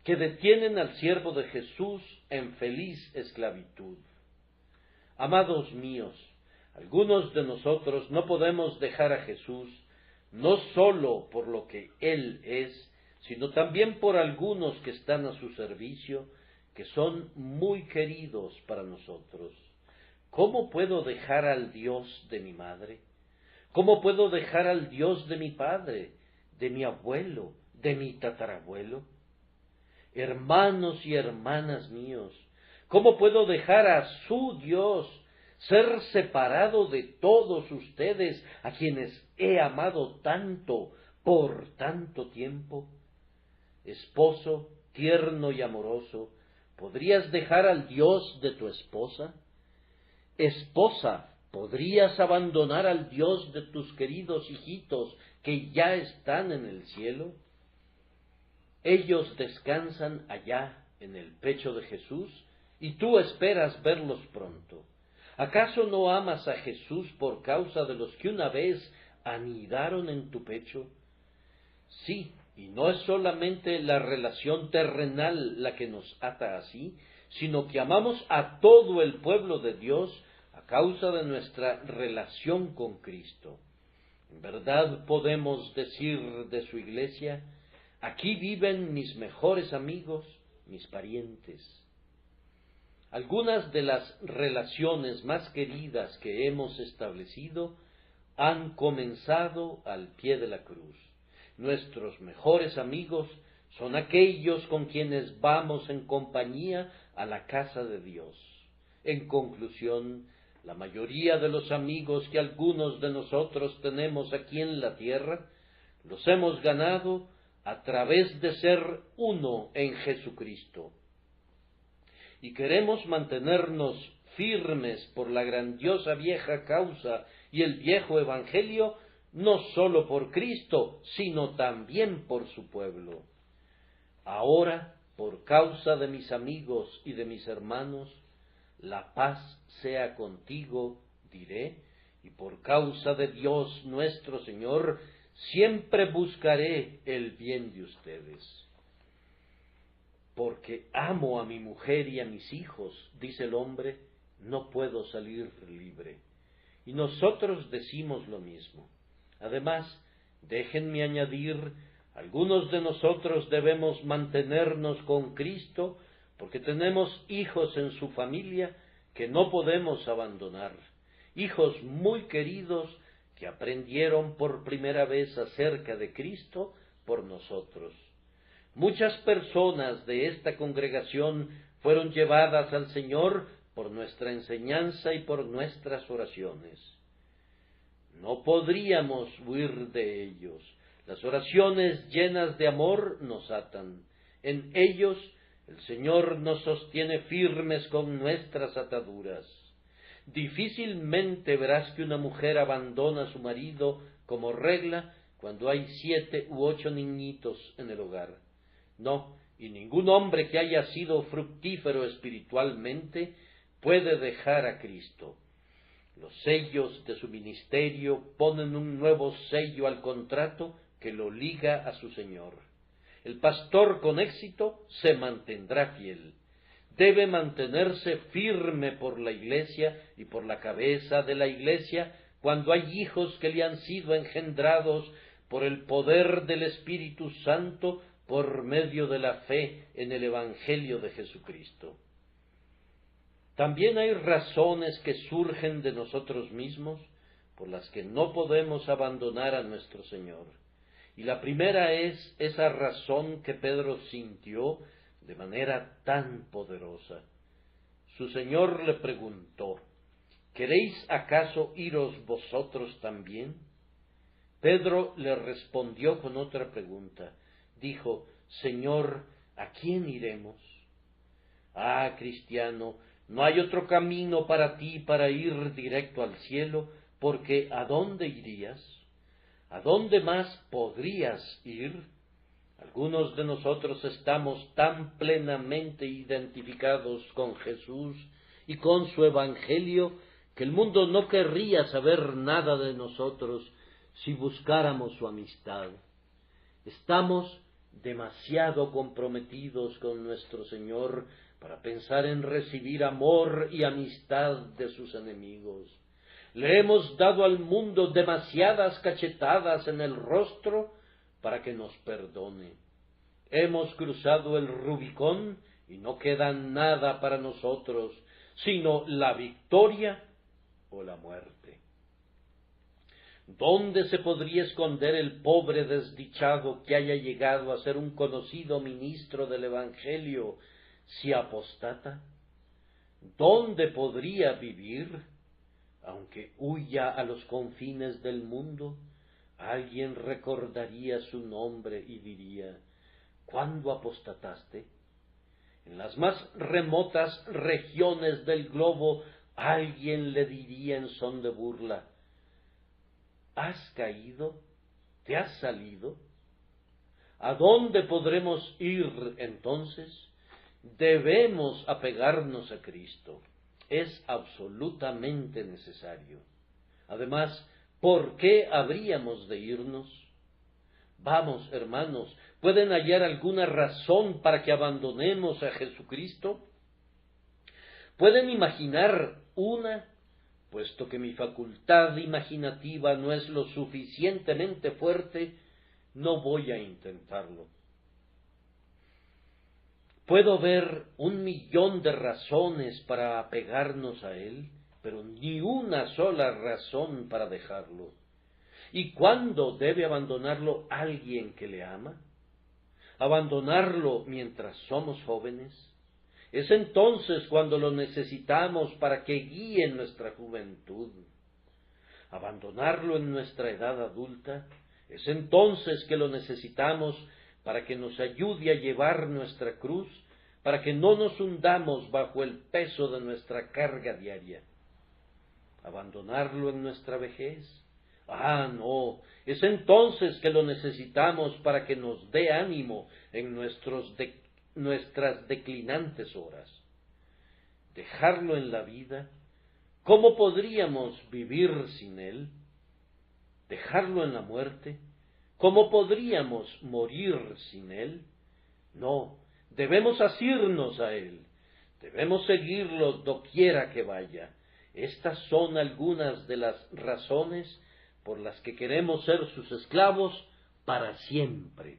que detienen al siervo de Jesús en feliz esclavitud. Amados míos, algunos de nosotros no podemos dejar a Jesús, no sólo por lo que Él es, sino también por algunos que están a su servicio, que son muy queridos para nosotros. ¿Cómo puedo dejar al Dios de mi madre? ¿Cómo puedo dejar al Dios de mi padre, de mi abuelo, de mi tatarabuelo? Hermanos y hermanas míos, ¿cómo puedo dejar a su Dios, ser separado de todos ustedes a quienes he amado tanto por tanto tiempo? Esposo tierno y amoroso, ¿podrías dejar al Dios de tu esposa? Esposa, ¿podrías abandonar al Dios de tus queridos hijitos que ya están en el cielo? Ellos descansan allá en el pecho de Jesús y tú esperas verlos pronto. ¿Acaso no amas a Jesús por causa de los que una vez anidaron en tu pecho? Sí, y no es solamente la relación terrenal la que nos ata así, sino que amamos a todo el pueblo de Dios a causa de nuestra relación con Cristo. En verdad podemos decir de su iglesia: aquí viven mis mejores amigos, mis parientes. Algunas de las relaciones más queridas que hemos establecido han comenzado al pie de la cruz. Nuestros mejores amigos son aquellos con quienes vamos en compañía a la casa de Dios. En conclusión, la mayoría de los amigos que algunos de nosotros tenemos aquí en la tierra, los hemos ganado a través de ser uno en Jesucristo. Y queremos mantenernos firmes por la grandiosa vieja causa y el viejo evangelio, no sólo por Cristo, sino también por su pueblo. Ahora, por causa de mis amigos y de mis hermanos, la paz sea contigo, diré, y por causa de Dios nuestro Señor, siempre buscaré el bien de ustedes. Porque amo a mi mujer y a mis hijos, dice el hombre, no puedo salir libre. Y nosotros decimos lo mismo. Además, déjenme añadir, algunos de nosotros debemos mantenernos con Cristo, porque tenemos hijos en su familia que no podemos abandonar, hijos muy queridos que aprendieron por primera vez acerca de Cristo por nosotros. Muchas personas de esta congregación fueron llevadas al Señor por nuestra enseñanza y por nuestras oraciones. No podríamos huir de ellos. Las oraciones llenas de amor nos atan. En ellos el Señor nos sostiene firmes con nuestras ataduras. Difícilmente verás que una mujer abandona a su marido como regla cuando hay 7 u 8 niñitos en el hogar. No, y ningún hombre que haya sido fructífero espiritualmente puede dejar a Cristo. Los sellos de su ministerio ponen un nuevo sello al contrato que lo liga a su Señor. El pastor con éxito se mantendrá fiel. Debe mantenerse firme por la iglesia y por la cabeza de la iglesia cuando hay hijos que le han sido engendrados por el poder del Espíritu Santo por medio de la fe en el Evangelio de Jesucristo. También hay razones que surgen de nosotros mismos por las que no podemos abandonar a nuestro Señor. Y la primera es esa razón que Pedro sintió de manera tan poderosa. Su Señor le preguntó: ¿queréis acaso iros vosotros también? Pedro le respondió con otra pregunta. Dijo: Señor, ¿a quién iremos? Ah, cristiano, no hay otro camino para ti para ir directo al cielo, porque ¿a dónde irías? ¿A dónde más podrías ir? Algunos de nosotros estamos tan plenamente identificados con Jesús y con su Evangelio que el mundo no querría saber nada de nosotros si buscáramos su amistad. Estamos demasiado comprometidos con nuestro Señor para pensar en recibir amor y amistad de sus enemigos. Le hemos dado al mundo demasiadas cachetadas en el rostro para que nos perdone. Hemos cruzado el Rubicón y no queda nada para nosotros, sino la victoria o la muerte. ¿Dónde se podría esconder el pobre desdichado que haya llegado a ser un conocido ministro del Evangelio si apostata? ¿Dónde podría vivir? Aunque huya a los confines del mundo, alguien recordaría su nombre y diría: ¿cuándo apostataste? En las más remotas regiones del globo, alguien le diría en son de burla: ¿has caído? ¿Te has salido? ¿A dónde podremos ir entonces? Debemos apegarnos a Cristo. Es absolutamente necesario. Además, ¿por qué habríamos de irnos? Vamos, hermanos, ¿pueden hallar alguna razón para que abandonemos a Jesucristo? ¿Pueden imaginar una? Puesto que mi facultad imaginativa no es lo suficientemente fuerte, no voy a intentarlo. Puedo ver 1.000.000 de razones para apegarnos a él, pero ni una sola razón para dejarlo. ¿Y cuándo debe abandonarlo alguien que le ama? ¿Abandonarlo mientras somos jóvenes? Es entonces cuando lo necesitamos para que guíe nuestra juventud. ¿Abandonarlo en nuestra edad adulta? Es entonces que lo necesitamos para que nos ayude a llevar nuestra cruz, para que no nos hundamos bajo el peso de nuestra carga diaria. ¿Abandonarlo en nuestra vejez? Ah, no, es entonces que lo necesitamos para que nos dé ánimo en nuestras declinantes horas. ¿Dejarlo en la vida? ¿Cómo podríamos vivir sin él? ¿Dejarlo en la muerte? ¿Cómo podríamos morir sin él? No, debemos asirnos a él, debemos seguirlo doquiera que vaya. Estas son algunas de las razones por las que queremos ser sus esclavos para siempre.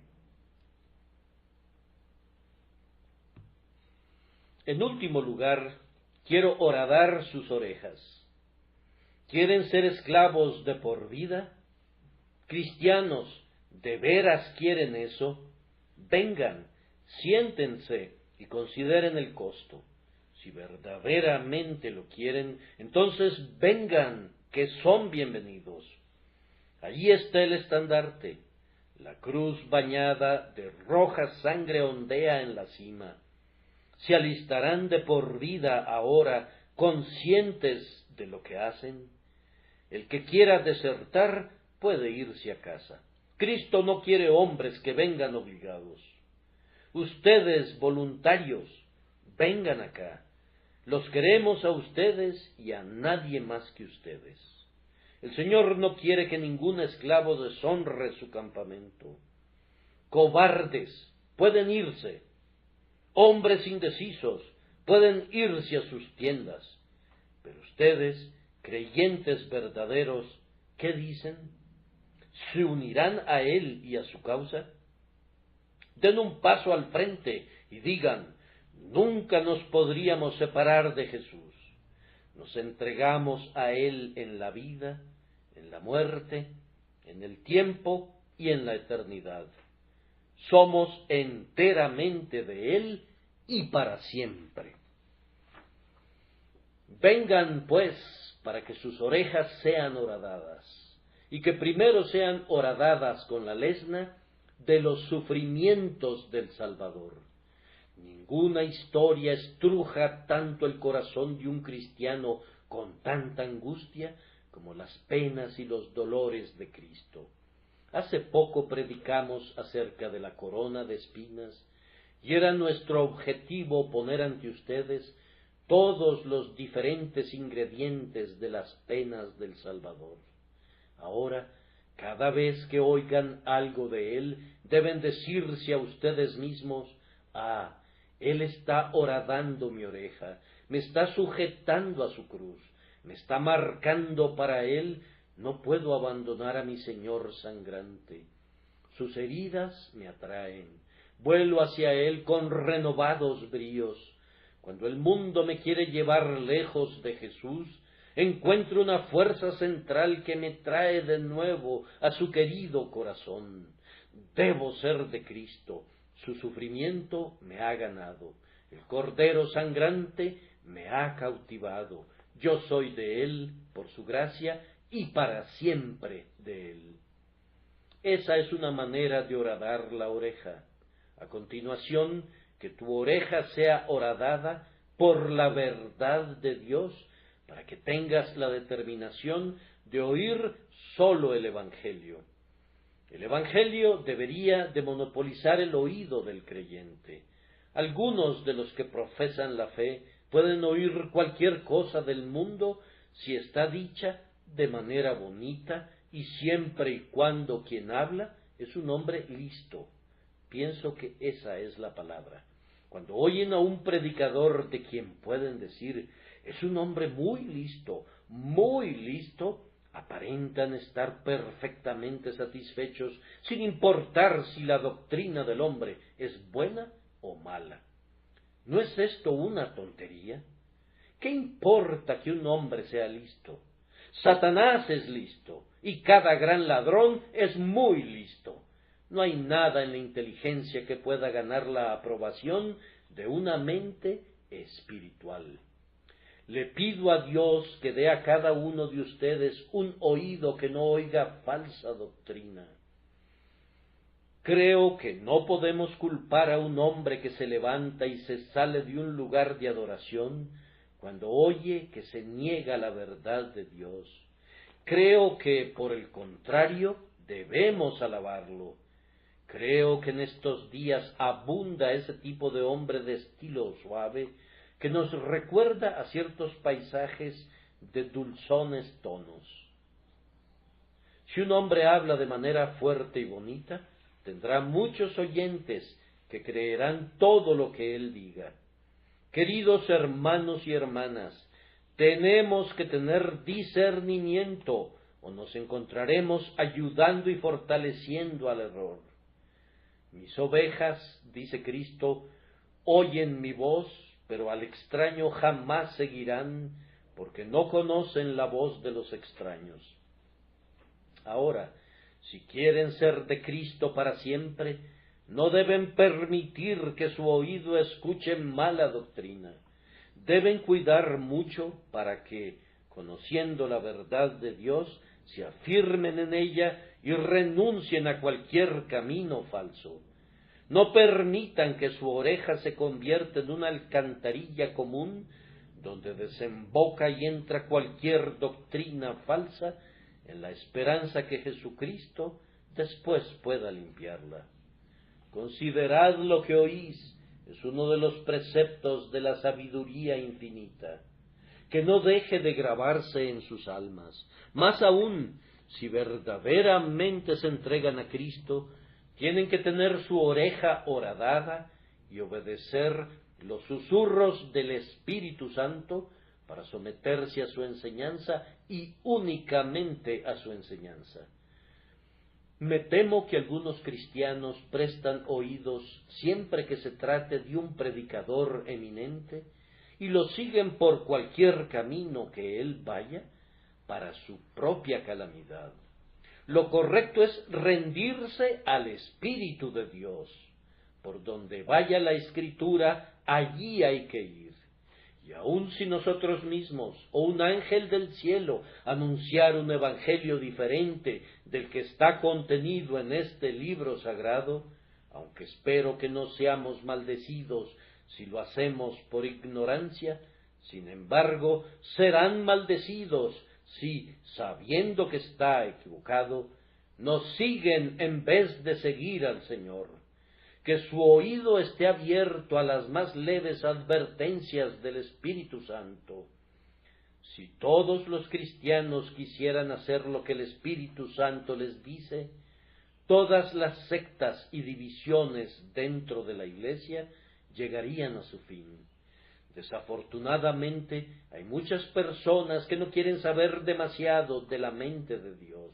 En último lugar, quiero horadar sus orejas. ¿Quieren ser esclavos de por vida? Cristianos, ¿de veras quieren eso? Vengan, siéntense y consideren el costo. Si verdaderamente lo quieren, entonces vengan, que son bienvenidos. Allí está el estandarte. La cruz bañada de roja sangre ondea en la cima. Se alistarán de por vida ahora, conscientes de lo que hacen. El que quiera desertar puede irse a casa. Cristo no quiere hombres que vengan obligados. Ustedes, voluntarios, vengan acá. Los queremos a ustedes y a nadie más que ustedes. El Señor no quiere que ningún esclavo deshonre su campamento. Cobardes, pueden irse. Hombres indecisos, pueden irse a sus tiendas. Pero ustedes, creyentes verdaderos, ¿qué dicen? ¿Se unirán a Él y a su causa? Den un paso al frente y digan: nunca nos podríamos separar de Jesús. Nos entregamos a Él en la vida, en la muerte, en el tiempo y en la eternidad. Somos enteramente de Él y para siempre. Vengan, pues, para que sus orejas sean horadadas, y que primero sean horadadas con la lesna de los sufrimientos del Salvador. Ninguna historia estruja tanto el corazón de un cristiano con tanta angustia como las penas y los dolores de Cristo. Hace poco predicamos acerca de la corona de espinas, y era nuestro objetivo poner ante ustedes todos los diferentes ingredientes de las penas del Salvador. Ahora, cada vez que oigan algo de Él, deben decirse a ustedes mismos: ah, Él está horadando mi oreja, me está sujetando a su cruz, me está marcando para Él. No puedo abandonar a mi Señor sangrante. Sus heridas me atraen, vuelo hacia Él con renovados bríos. Cuando el mundo me quiere llevar lejos de Jesús, encuentro una fuerza central que me trae de nuevo a su querido corazón. Debo ser de Cristo. Su sufrimiento me ha ganado. El Cordero sangrante me ha cautivado. Yo soy de Él por su gracia y para siempre de Él. Esa es una manera de horadar la oreja. A continuación, que tu oreja sea horadada por la verdad de Dios, para que tengas la determinación de oír sólo el Evangelio. El Evangelio debería de monopolizar el oído del creyente. Algunos de los que profesan la fe pueden oír cualquier cosa del mundo si está dicha de manera bonita y siempre y cuando quien habla es un hombre listo. Pienso que esa es la palabra. Cuando oyen a un predicador de quien pueden decir, es un hombre muy listo, aparentan estar perfectamente satisfechos, sin importar si la doctrina del hombre es buena o mala. ¿No es esto una tontería? ¿Qué importa que un hombre sea listo? Satanás es listo, y cada gran ladrón es muy listo. No hay nada en la inteligencia que pueda ganar la aprobación de una mente espiritual. Le pido a Dios que dé a cada uno de ustedes un oído que no oiga falsa doctrina. Creo que no podemos culpar a un hombre que se levanta y se sale de un lugar de adoración cuando oye que se niega la verdad de Dios. Creo que, por el contrario, debemos alabarlo. Creo que en estos días abunda ese tipo de hombre de estilo suave que nos recuerda a ciertos paisajes de dulzones tonos. Si un hombre habla de manera fuerte y bonita, tendrá muchos oyentes que creerán todo lo que él diga. Queridos hermanos y hermanas, tenemos que tener discernimiento o nos encontraremos ayudando y fortaleciendo al error. Mis ovejas, dice Cristo, oyen mi voz, pero al extraño jamás seguirán, porque no conocen la voz de los extraños. Ahora, si quieren ser de Cristo para siempre, no deben permitir que su oído escuche mala doctrina. Deben cuidar mucho para que, conociendo la verdad de Dios, se afirmen en ella y renuncien a cualquier camino falso. No permitan que su oreja se convierta en una alcantarilla común, donde desemboca y entra cualquier doctrina falsa, en la esperanza que Jesucristo después pueda limpiarla. Considerad lo que oís, es uno de los preceptos de la sabiduría infinita, que no deje de grabarse en sus almas. Más aún, si verdaderamente se entregan a Cristo, tienen que tener su oreja horadada y obedecer los susurros del Espíritu Santo para someterse a su enseñanza y únicamente a su enseñanza. Me temo que algunos cristianos prestan oídos siempre que se trate de un predicador eminente y lo siguen por cualquier camino que él vaya para su propia calamidad. Lo correcto es rendirse al Espíritu de Dios. Por donde vaya la Escritura, allí hay que ir. Y aun si nosotros mismos o un ángel del cielo anunciar un evangelio diferente del que está contenido en este libro sagrado, aunque espero que no seamos maldecidos si lo hacemos por ignorancia, sin embargo, serán maldecidos si, sabiendo que está equivocado, nos siguen en vez de seguir al Señor. Que su oído esté abierto a las más leves advertencias del Espíritu Santo. Si todos los cristianos quisieran hacer lo que el Espíritu Santo les dice, todas las sectas y divisiones dentro de la Iglesia llegarían a su fin. Desafortunadamente, hay muchas personas que no quieren saber demasiado de la mente de Dios.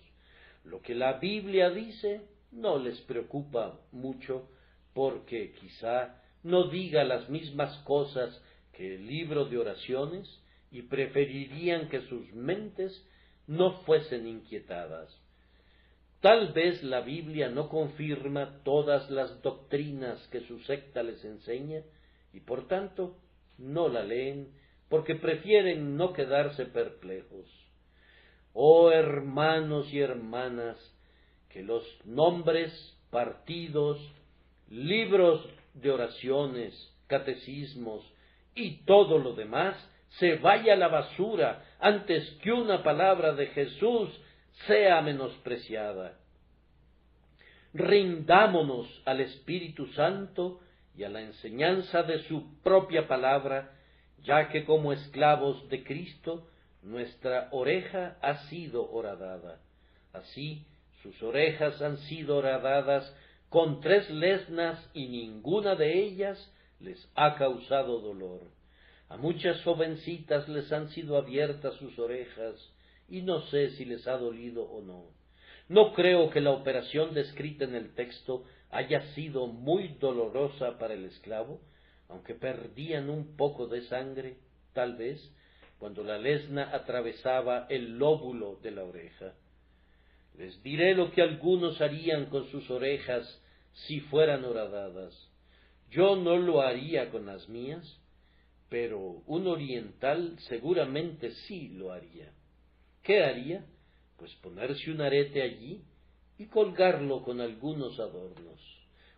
Lo que la Biblia dice no les preocupa mucho, porque quizá no diga las mismas cosas que el libro de oraciones y preferirían que sus mentes no fuesen inquietadas. Tal vez la Biblia no confirma todas las doctrinas que su secta les enseña y por tanto no la leen porque prefieren no quedarse perplejos. Oh hermanos y hermanas, que los nombres, partidos, libros de oraciones, catecismos y todo lo demás se vaya a la basura antes que una palabra de Jesús sea menospreciada. Rindámonos al Espíritu Santo y a la enseñanza de su propia palabra, ya que como esclavos de Cristo nuestra oreja ha sido horadada. Así sus orejas han sido horadadas con 3 lesnas y ninguna de ellas les ha causado dolor. A muchas jovencitas les han sido abiertas sus orejas, y no sé si les ha dolido o no. No creo que la operación descrita en el texto haya sido muy dolorosa para el esclavo, aunque perdían un poco de sangre, tal vez, cuando la lesna atravesaba el lóbulo de la oreja. Les diré lo que algunos harían con sus orejas si fueran horadadas. Yo no lo haría con las mías, pero un oriental seguramente sí lo haría. ¿Qué haría? Pues ponerse un arete allí y colgarlo con algunos adornos.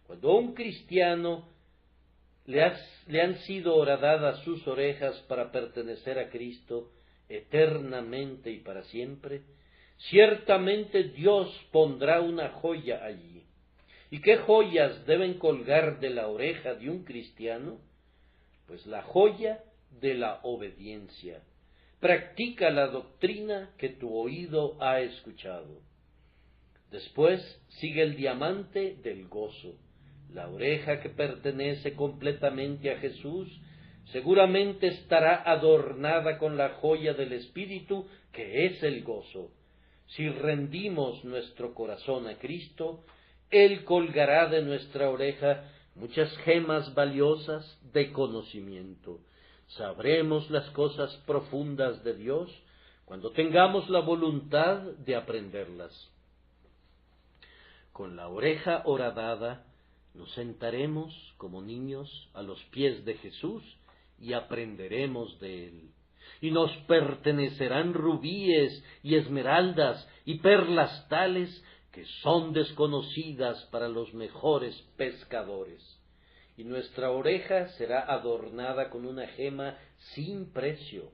Cuando a un cristiano le han sido horadadas sus orejas para pertenecer a Cristo eternamente y para siempre, ciertamente Dios pondrá una joya allí. ¿Y qué joyas deben colgar de la oreja de un cristiano? Pues la joya de la obediencia. Practica la doctrina que tu oído ha escuchado. Después sigue el diamante del gozo. La oreja que pertenece completamente a Jesús seguramente estará adornada con la joya del Espíritu, que es el gozo. Si rendimos nuestro corazón a Cristo, Él colgará de nuestra oreja muchas gemas valiosas de conocimiento. Sabremos las cosas profundas de Dios cuando tengamos la voluntad de aprenderlas. Con la oreja horadada nos sentaremos como niños a los pies de Jesús y aprenderemos de Él. Y nos pertenecerán rubíes y esmeraldas y perlas tales que son desconocidas para los mejores pescadores. Y nuestra oreja será adornada con una gema sin precio.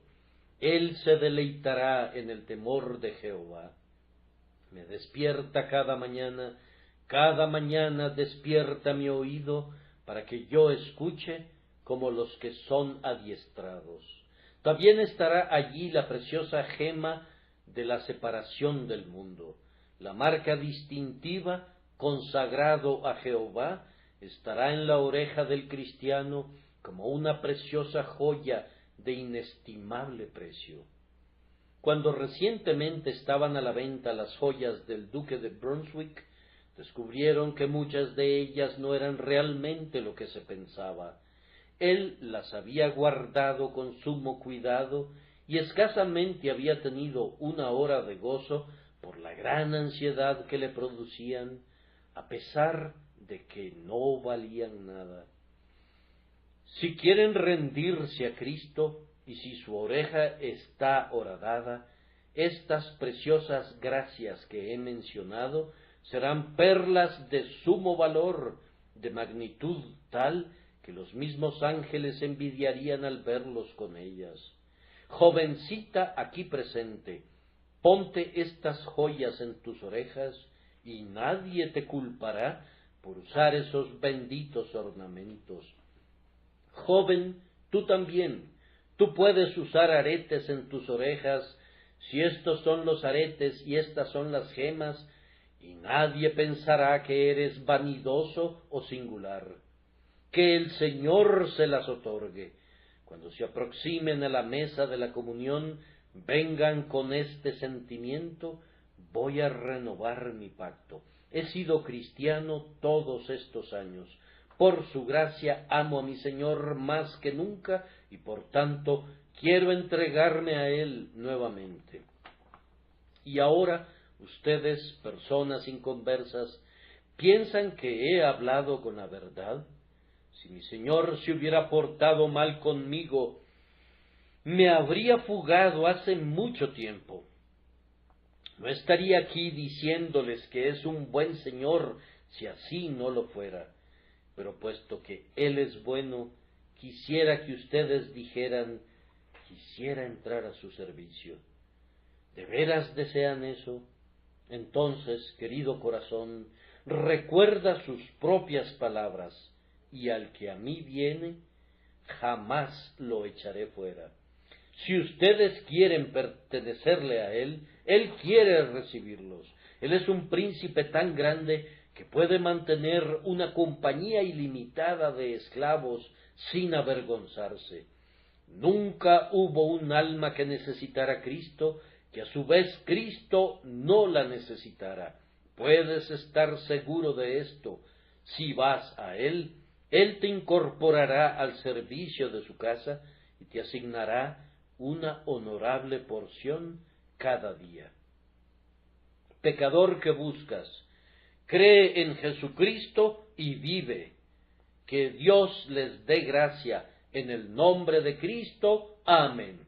Él se deleitará en el temor de Jehová. Me despierta cada mañana despierta mi oído para que yo escuche como los que son adiestrados. También estará allí la preciosa gema de la separación del mundo. La marca distintiva, consagrado a Jehová, estará en la oreja del cristiano como una preciosa joya de inestimable precio. Cuando recientemente estaban a la venta las joyas del duque de Brunswick, descubrieron que muchas de ellas no eran realmente lo que se pensaba. Él las había guardado con sumo cuidado y escasamente había tenido una hora de gozo por la gran ansiedad que le producían, a pesar de que no valían nada. Si quieren rendirse a Cristo, y si su oreja está horadada, estas preciosas gracias que he mencionado serán perlas de sumo valor, de magnitud tal que los mismos ángeles envidiarían al verlos con ellas. Jovencita aquí presente, ponte estas joyas en tus orejas y nadie te culpará por usar esos benditos ornamentos. Joven, tú también, tú puedes usar aretes en tus orejas, si estos son los aretes y estas son las gemas, y nadie pensará que eres vanidoso o singular. Que el Señor se las otorgue. Cuando se aproximen a la mesa de la comunión, vengan con este sentimiento: voy a renovar mi pacto. He sido cristiano todos estos años. Por su gracia amo a mi Señor más que nunca y por tanto quiero entregarme a Él nuevamente. Y ahora, ustedes, personas inconversas, ¿piensan que he hablado con la verdad? Si mi Señor se hubiera portado mal conmigo, me habría fugado hace mucho tiempo. No estaría aquí diciéndoles que es un buen Señor si así no lo fuera. Pero puesto que Él es bueno, quisiera que ustedes dijeran: quisiera entrar a su servicio. ¿De veras desean eso? Entonces, querido corazón, recuerda sus propias palabras: y al que a mí viene, jamás lo echaré fuera. Si ustedes quieren pertenecerle a Él, Él quiere recibirlos. Él es un príncipe tan grande que puede mantener una compañía ilimitada de esclavos sin avergonzarse. Nunca hubo un alma que necesitara a Cristo, que a su vez Cristo no la necesitara. Puedes estar seguro de esto. Si vas a Él, Él te incorporará al servicio de su casa y te asignará una honorable porción cada día. Pecador que buscas, cree en Jesucristo y vive. Que Dios les dé gracia en el nombre de Cristo. Amén.